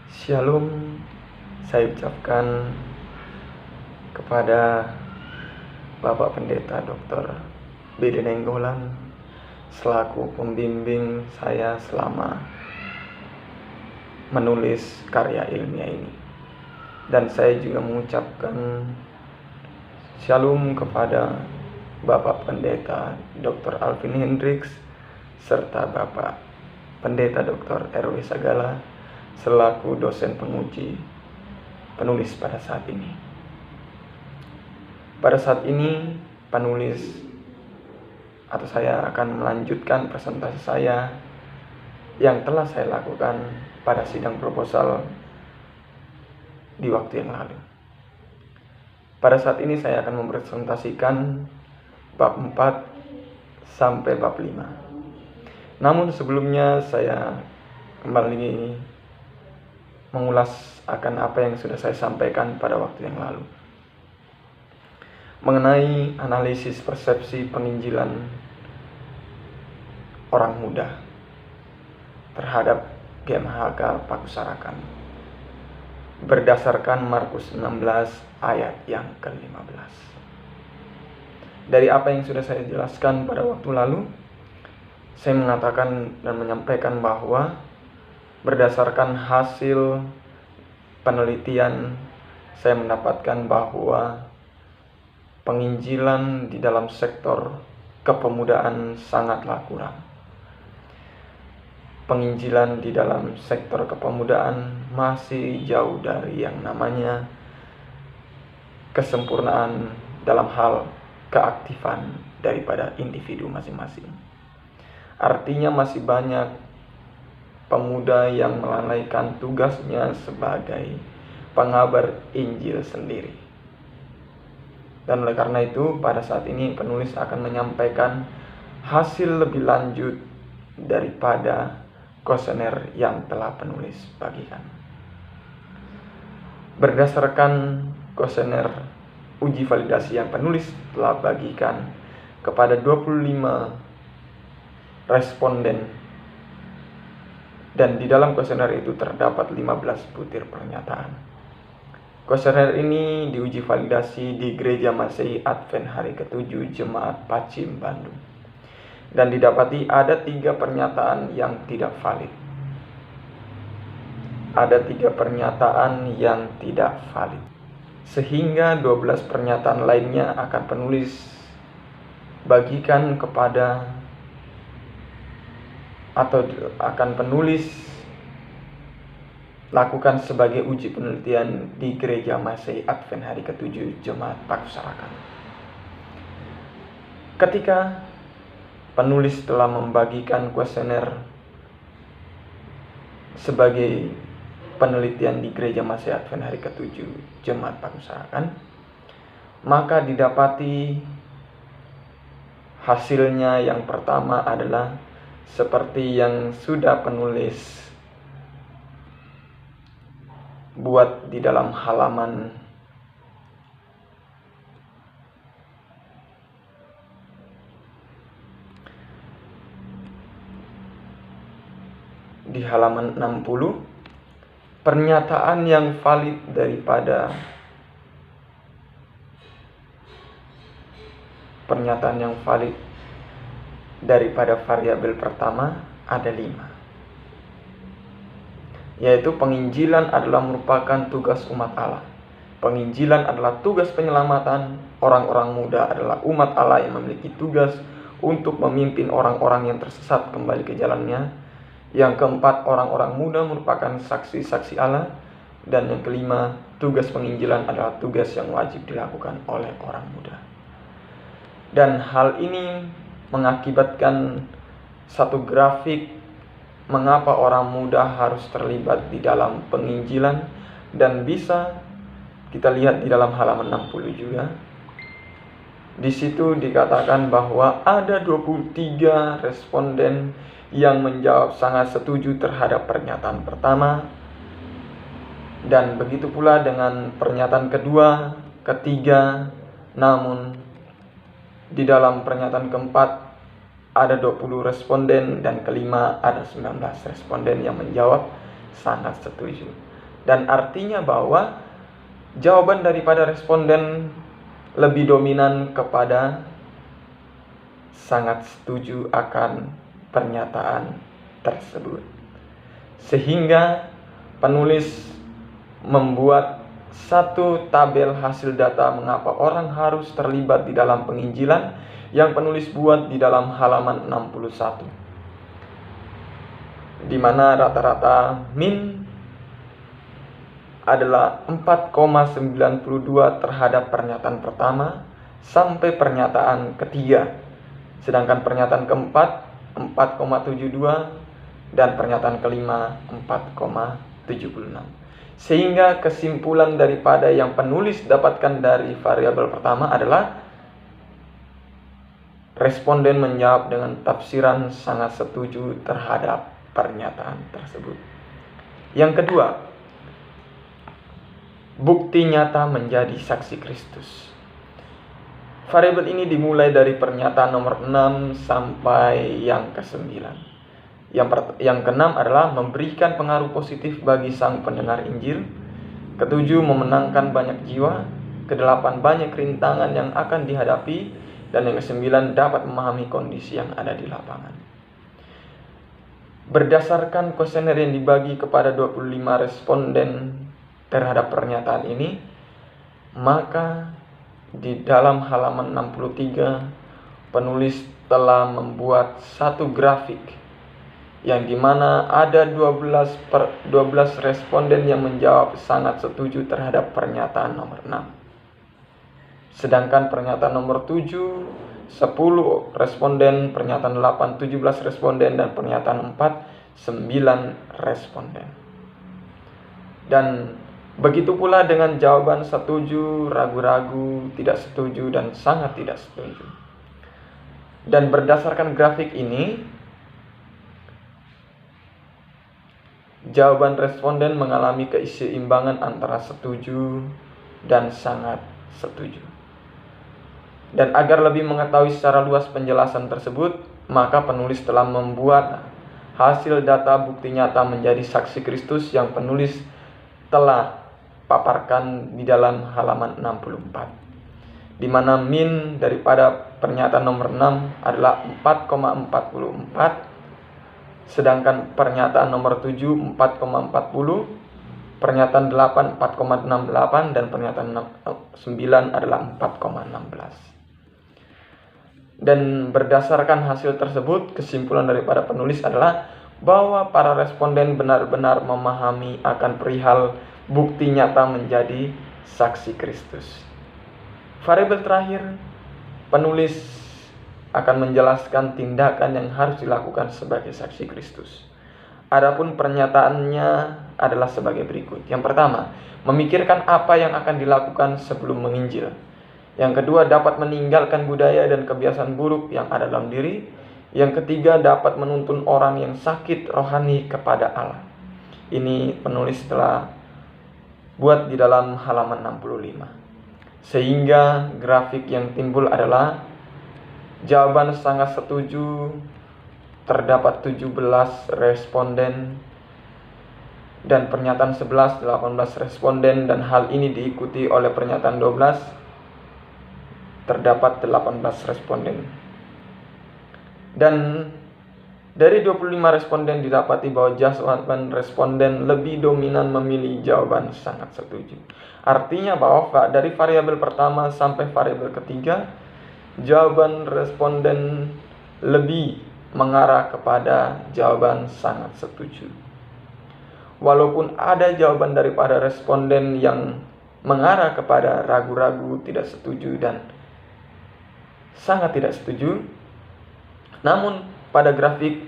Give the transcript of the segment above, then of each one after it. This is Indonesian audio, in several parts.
Shalom, saya ucapkan kepada Bapak Pendeta Dr. Bede Nenggolan selaku pembimbing saya selama menulis karya ilmiah ini. Dan saya juga mengucapkan shalom kepada Bapak Pendeta Dr. Alvin Hendricks serta Bapak Pendeta Dr. RW Sagala selaku dosen penguji penulis pada saat ini. Pada saat ini penulis atau saya akan melanjutkan presentasi saya yang telah saya lakukan pada sidang proposal di waktu yang lalu. Pada saat ini saya akan mempresentasikan bab 4 sampai bab 5. Namun sebelumnya saya kembali mengulas akan apa yang sudah saya sampaikan pada waktu yang lalu mengenai analisis persepsi penginjilan orang muda terhadap GMHK Pakusarakan berdasarkan Markus 16 ayat yang ke-15. Dari apa yang sudah saya jelaskan pada waktu lalu, saya mengatakan dan menyampaikan bahwa berdasarkan hasil penelitian, saya mendapatkan bahwa penginjilan di dalam sektor kepemudaan sangatlah kurang. Penginjilan di dalam sektor kepemudaan masih jauh dari yang namanya kesempurnaan dalam hal keaktifan daripada individu masing-masing. Artinya masih banyak pemuda yang melalaikan tugasnya sebagai pengabar Injil sendiri. Dan oleh karena itu, pada saat ini penulis akan menyampaikan hasil lebih lanjut daripada kuesioner yang telah penulis bagikan. Berdasarkan kuesioner uji validasi yang penulis telah bagikan kepada 25 responden, dan di dalam kuesioner itu terdapat 15 butir pernyataan. Kuesioner ini diuji validasi di Gereja Masehi Advent Hari ke-7 Jemaat Pacim, Bandung. Dan didapati ada 3 pernyataan yang tidak valid. Ada 3 pernyataan yang tidak valid. Sehingga 12 pernyataan lainnya akan penulis bagikan kepada atau akan penulis lakukan sebagai uji penelitian di Gereja Masehi Advent Hari ke-7 Jemaat Pakusarakan. Ketika penulis telah membagikan kuesioner sebagai penelitian di Gereja Masehi Advent Hari ke-7 Jemaat Pakusarakan, maka didapati hasilnya yang pertama adalah seperti yang sudah penulis buat di dalam halaman di halaman 60, pernyataan yang valid daripada variabel pertama ada 5, yaitu penginjilan adalah merupakan tugas umat Allah. Penginjilan adalah tugas penyelamatan. Orang-orang muda adalah umat Allah yang memiliki tugas untuk memimpin orang-orang yang tersesat kembali ke jalannya. Yang keempat, orang-orang muda merupakan saksi-saksi Allah. Dan yang kelima, tugas penginjilan adalah tugas yang wajib dilakukan oleh orang muda. Dan hal ini mengakibatkan satu grafik mengapa orang muda harus terlibat di dalam penginjilan, dan bisa kita lihat di dalam halaman 60 juga. Di situ dikatakan bahwa ada 23 responden yang menjawab sangat setuju terhadap pernyataan pertama, dan begitu pula dengan pernyataan kedua, ketiga. Namun di dalam pernyataan keempat ada 20 responden dan kelima ada 19 responden yang menjawab sangat setuju. Dan artinya bahwa jawaban daripada responden lebih dominan kepada sangat setuju akan pernyataan tersebut. Sehingga penulis membuat satu tabel hasil data mengapa orang harus terlibat di dalam penginjilan yang penulis buat di dalam halaman 61. Di mana rata-rata min adalah 4,92 terhadap pernyataan pertama sampai pernyataan ketiga. Sedangkan pernyataan keempat 4,72 dan pernyataan kelima 4,76. Sehingga kesimpulan daripada yang penulis dapatkan dari variabel pertama adalah responden menjawab dengan tafsiran sangat setuju terhadap pernyataan tersebut. Yang kedua, bukti nyata menjadi saksi Kristus. Variabel ini dimulai dari pernyataan nomor 6 sampai yang ke-9. Yang ke-6 adalah memberikan pengaruh positif bagi sang pendengar Injil. Ke-7 memenangkan banyak jiwa. Ke-8 banyak rintangan yang akan dihadapi. Dan yang ke-9 dapat memahami kondisi yang ada di lapangan. Berdasarkan kuesioner yang dibagi kepada 25 responden terhadap pernyataan ini, maka di dalam halaman 63 penulis telah membuat satu grafik yang dimana ada 12 responden yang menjawab sangat setuju terhadap pernyataan nomor 6. Sedangkan pernyataan nomor 7 10 responden, pernyataan 8 17 responden, dan pernyataan 4 9 responden. Dan begitu pula dengan jawaban setuju, ragu-ragu, tidak setuju, dan sangat tidak setuju. Dan berdasarkan grafik ini, jawaban responden mengalami keseimbangan antara setuju dan sangat setuju. Dan agar lebih mengetahui secara luas penjelasan tersebut, maka penulis telah membuat hasil data bukti nyata menjadi saksi Kristus yang penulis telah paparkan di dalam halaman 64. Di mana min daripada pernyataan nomor 6 adalah 4,44, sedangkan pernyataan nomor 7 4,40, pernyataan 8 4,68, dan pernyataan 9 adalah 4,16. Dan berdasarkan hasil tersebut, kesimpulan daripada penulis adalah bahwa para responden benar-benar memahami akan perihal bukti nyata menjadi saksi Kristus. Variabel terakhir, penulis akan menjelaskan tindakan yang harus dilakukan sebagai saksi Kristus. Adapun pernyataannya adalah sebagai berikut. Yang pertama, memikirkan apa yang akan dilakukan sebelum menginjil. Yang kedua, dapat meninggalkan budaya dan kebiasaan buruk yang ada dalam diri. Yang ketiga, dapat menuntun orang yang sakit rohani kepada Allah. Ini penulis telah buat di dalam halaman 65. Sehingga grafik yang timbul adalah jawaban sangat setuju terdapat 17 responden, dan pernyataan 11 18 responden, dan hal ini diikuti oleh pernyataan 12 terdapat 18 responden. Dan dari 25 responden didapati bahwa jawaban responden lebih dominan memilih jawaban sangat setuju. Artinya bahwa dari variabel pertama sampai variabel ketiga, jawaban responden lebih mengarah kepada jawaban sangat setuju. Walaupun ada jawaban daripada responden yang mengarah kepada ragu-ragu, tidak setuju, dan sangat tidak setuju, namun pada grafik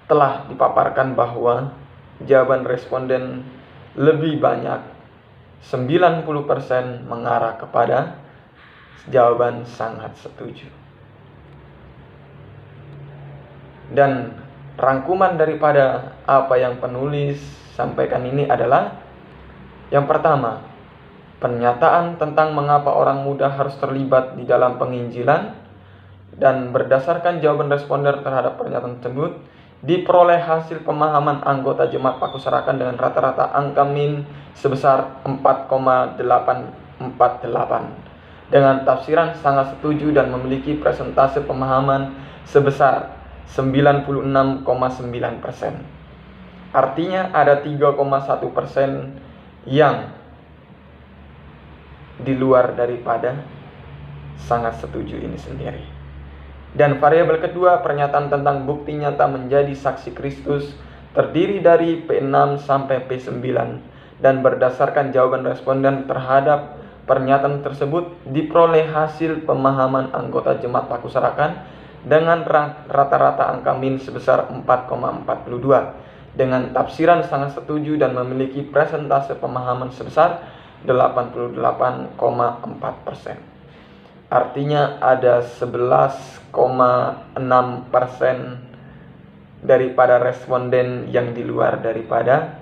telah dipaparkan bahwa jawaban responden lebih banyak, 90% mengarah kepada jawaban sangat setuju. Dan rangkuman daripada apa yang penulis sampaikan ini adalah, yang pertama, pernyataan tentang mengapa orang muda harus terlibat di dalam penginjilan, dan berdasarkan jawaban responden terhadap pernyataan tersebut, diperoleh hasil pemahaman anggota jemaat Pakusarakan dengan rata-rata angka min sebesar 4,848. Dengan tafsiran sangat setuju dan memiliki presentase pemahaman sebesar 96,9%. Artinya ada 3,1% yang di luar daripada sangat setuju ini sendiri. Dan variabel kedua, pernyataan tentang bukti nyata menjadi saksi Kristus, terdiri dari P6 sampai P9, dan berdasarkan jawaban responden terhadap pernyataan tersebut diperoleh hasil pemahaman anggota jemaat Pakusarakan dengan rata-rata angka min sebesar 4,42, dengan tafsiran sangat setuju dan memiliki presentase pemahaman sebesar 88,4%. Artinya ada 11,6% daripada responden yang di luar daripada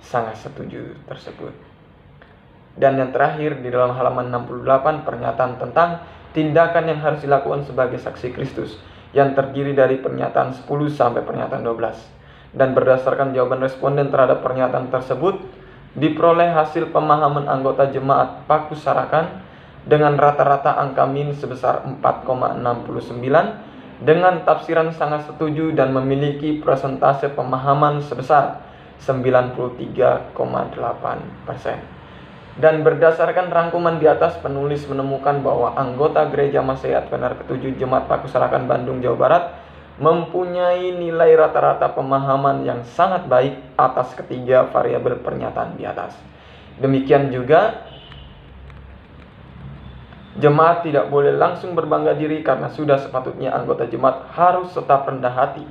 sangat setuju tersebut. Dan yang terakhir di dalam halaman 68, pernyataan tentang tindakan yang harus dilakukan sebagai saksi Kristus, yang terdiri dari pernyataan 10 sampai pernyataan 12. Dan berdasarkan jawaban responden terhadap pernyataan tersebut diperoleh hasil pemahaman anggota jemaat Pakusarakan dengan rata-rata angka min sebesar 4,69, dengan tafsiran sangat setuju dan memiliki persentase pemahaman sebesar 93,8%. Dan berdasarkan rangkuman di atas, penulis menemukan bahwa anggota Gereja Masehi Advent ke-7 Jemaat Pakusarakan Bandung, Jawa Barat mempunyai nilai rata-rata pemahaman yang sangat baik atas ketiga variabel pernyataan di atas. Demikian juga jemaat tidak boleh langsung berbangga diri karena sudah sepatutnya anggota jemaat harus tetap rendah hati.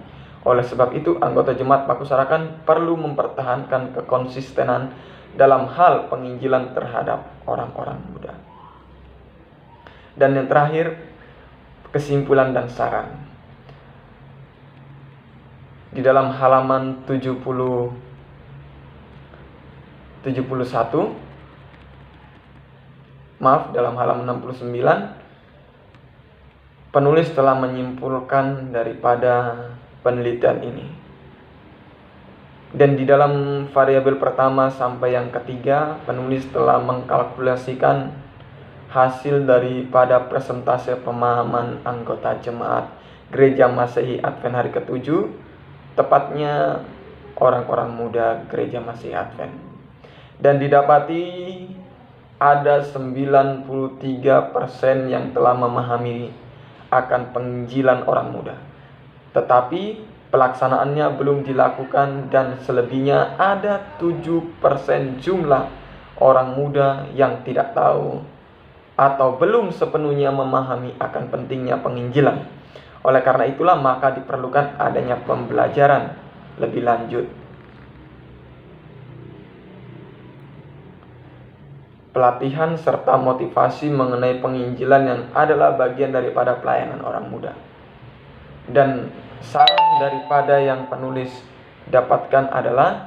Oleh sebab itu, anggota jemaat Pakusarakan perlu mempertahankan kekonsistenan dalam hal penginjilan terhadap orang-orang muda. Dan yang terakhir, kesimpulan dan saran. Di dalam halaman 71, dalam halaman 69, penulis telah menyimpulkan daripada penelitian ini. Dan di dalam variabel pertama sampai yang ketiga, penulis telah mengkalkulasikan hasil daripada presentase pemahaman anggota jemaat Gereja Masehi Advent hari ke-7, tepatnya orang-orang muda Gereja Masehi Advent. Dan didapati ada 93% yang telah memahami akan penginjilan orang muda, tetapi pelaksanaannya belum dilakukan, dan selebihnya ada 7% jumlah orang muda yang tidak tahu atau belum sepenuhnya memahami akan pentingnya penginjilan. Oleh karena itulah maka diperlukan adanya pembelajaran lebih lanjut, pelatihan serta motivasi mengenai penginjilan yang adalah bagian daripada pelayanan orang muda. Dan saran daripada yang penulis dapatkan adalah,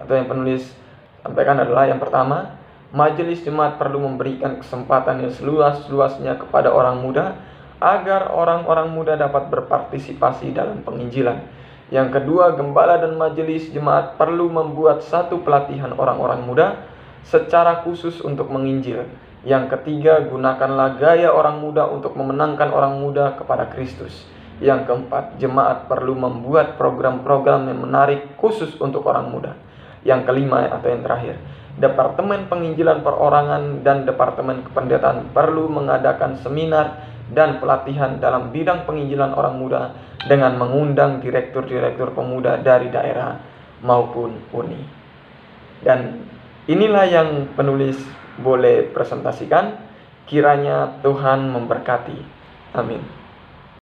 atau yang penulis sampaikan adalah, yang pertama, majelis jemaat perlu memberikan kesempatan yang seluas-luasnya kepada orang muda agar orang-orang muda dapat berpartisipasi dalam penginjilan. Yang kedua, gembala dan majelis jemaat perlu membuat satu pelatihan orang-orang muda secara khusus untuk menginjil. Yang ketiga, gunakanlah gaya orang muda untuk memenangkan orang muda kepada Kristus. Yang keempat, jemaat perlu membuat program-program yang menarik khusus untuk orang muda. Yang kelima atau yang terakhir, Departemen Penginjilan Perorangan dan Departemen Kependetaan perlu mengadakan seminar dan pelatihan dalam bidang penginjilan orang muda dengan mengundang direktur-direktur pemuda dari daerah maupun uni. Dan inilah yang penulis boleh presentasikan. Kiranya Tuhan memberkati. Amin.